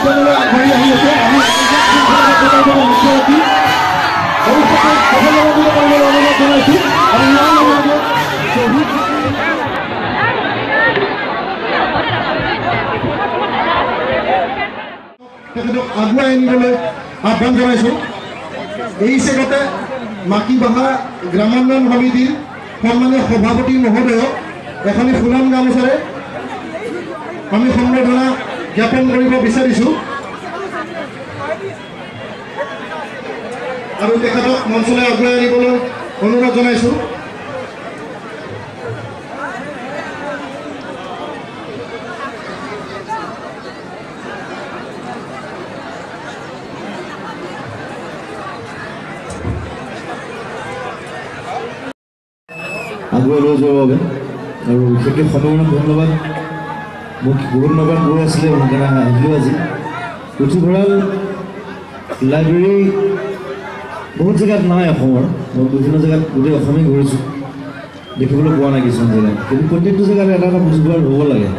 উদ্যানলৈ আগবাঢ়ি আহি আছে। আমি মুখ্যমন্ত্ৰী অনুৰোধ জনাইছোঁ আৰু ইয়াৰ লগে লগে তেখেতক আগুৱাই আনিবলৈ আহ্বান জনাইছোঁ। এই চেগতে মাকিবাহা গ্ৰামোন্নয়ন সমিতিৰ সন্মানীয় সভাপতি মহোদয়ক এখনি ফুলাম গামোচাৰে আমি সম্বৰ্ধনা জ্ঞাপন কৰিব বিচাৰিছোঁ আৰু তেখেতক মঞ্চলৈ আগুৱাই আনিবলৈ অনুৰোধ জনাইছোঁ। আগুৱাই লৈ যোৱাৰ বাবে আৰু বিশেষকৈ সময়ত ধন্যবাদ মোক ধন্যবাদ গৈ আছিলে সেইকাৰণে আহিলোঁ আজি। পুথিভঁৰাল লাইব্ৰেৰী বহুত জেগাত নাই অসমৰ, মই বিভিন্ন জেগাত গোটেই অসমেই ঘূৰিছোঁ, দেখিবলৈ পোৱা নাই কিছুমান জেগাত, কিন্তু প্ৰত্যেকটো জেগাত এটা এটা পুথিভঁৰাল হ'ব লাগে।